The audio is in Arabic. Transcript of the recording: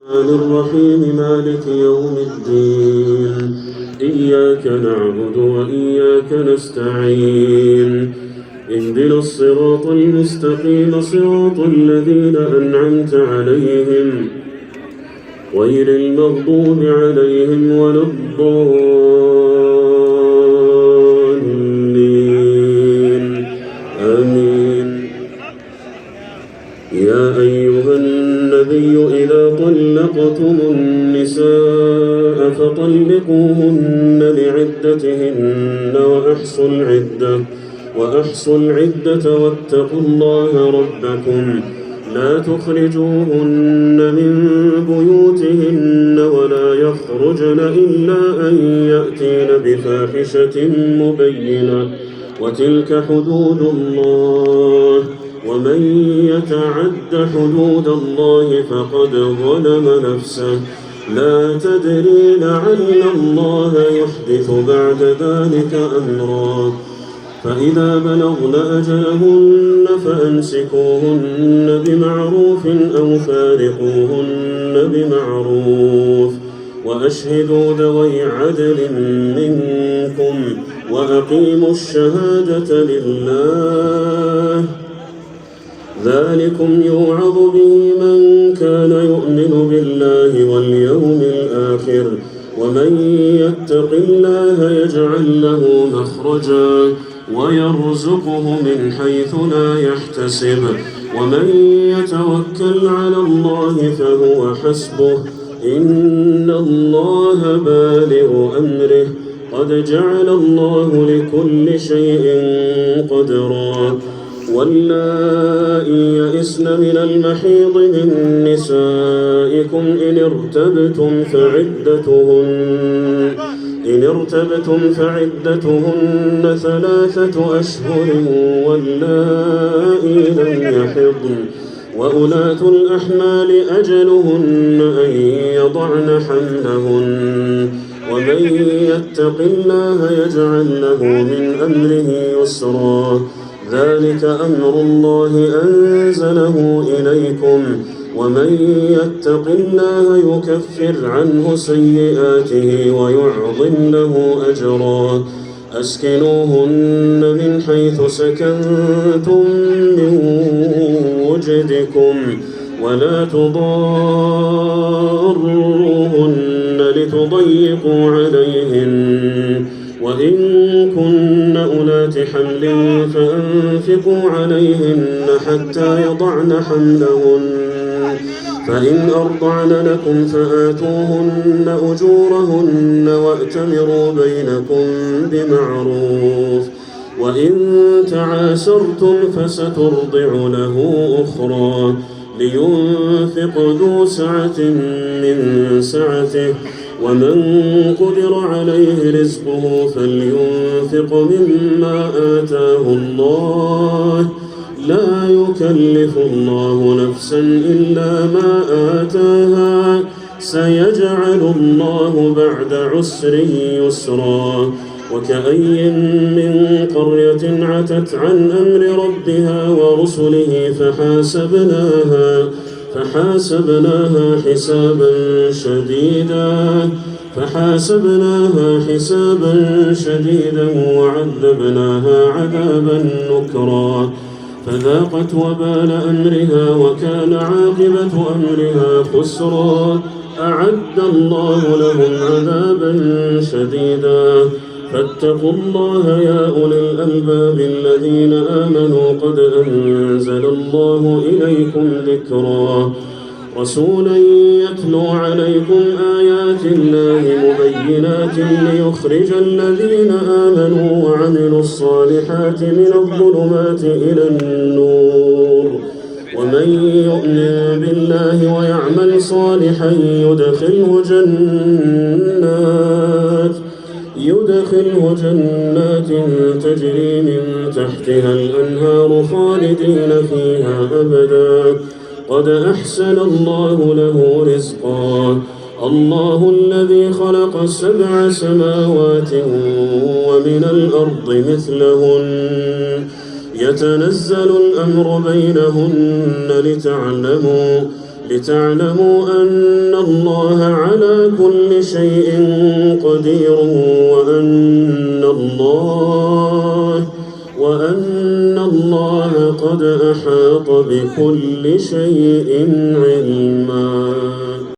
الرحمن الرحيم مالك يوم الدين إياك نعبد وإياك نستعين اهدنا الصراط المستقيم صراط الذين أنعمت عليهم غير المغضوب عليهم ولا الضالين آمين. يا أيها النبي إذا طلقتم النساء فطلقوهن لعدتهن وأحصوا العدة واتقوا الله ربكم لا تخرجوهن من بيوتهن ولا يخرجن إلا أن يأتين بفاحشة مبينة وتلك حدود الله ومن يتعد حدود الله فقد ظلم نفسه لا تدري لعل الله يحدث بعد ذلك أمرا فإذا بلغن أجلهن فأمسكوهن بمعروف أو فارقوهن بمعروف وأشهدوا ذوي عدل منكم وأقيموا الشهادة لله ذلكم يوعظ به من كان يؤمن بالله واليوم الآخر ومن يتق الله يجعل له مخرجا ويرزقه من حيث لا يحتسب ومن يتوكل على الله فهو حسبه إن الله بالغ أمره قد جعل الله لكل شيء قدرا واللائي يئسن من المحيض من نسائكم إن ارتبتم فعدتهن 3 أشهر واللائي لم يحضن وأولاة الأحمال أجلهن أن يضعن حملهن ومن يتق الله يجعل له من أمره يسرا ذلك أمر الله أنزله إليكم ومن يتق الله يكفر عنه سيئاته ويعظم له أجرا أسكنوهن من حيث سكنتم من وجدكم ولا تضاروهن لتضيقوا عليهن وإن كن أولات حمل فأنفقوا عليهن حتى يضعن حملهن فإن أرضعن لكم فآتوهن أجورهن وأتمروا بينكم بمعروف وإن تعاسرتم فسترضع له أخرى لينفق ذو سعة من سعته ومن قدر عليه رزقه فلينفق مما آتاه الله لا يكلف الله نفسا إلا ما آتاها سيجعل الله بعد عسر يسرا وكأي من قرية عتت عن أمر ربها ورسله فحاسبناها حسابا شديدا وعذبناها عذابا نكرا فذاقت وبال أمرها وكان عاقبة أمرها خسرا أعد الله لهم عذابا شديدا فاتقوا الله يا أولي الألباب الذين آمنوا قد أنزل الله إليكم ذكرا رسولا يتلو عليكم آيات الله مبينات ليخرج الذين آمنوا وعملوا الصالحات من الظلمات إلى النور ومن يؤمن بالله ويعمل صالحا يدخله جنات تجري من تحتها الأنهار خالدين فيها أبدا قد أحسن الله له رزقا الله الذي خلق 7 سماوات ومن الأرض مثلهن يتنزل الأمر بينهن لتعلموا أن الله على كل شيء قدير وأن الله قد أحاط بكل شيء علما.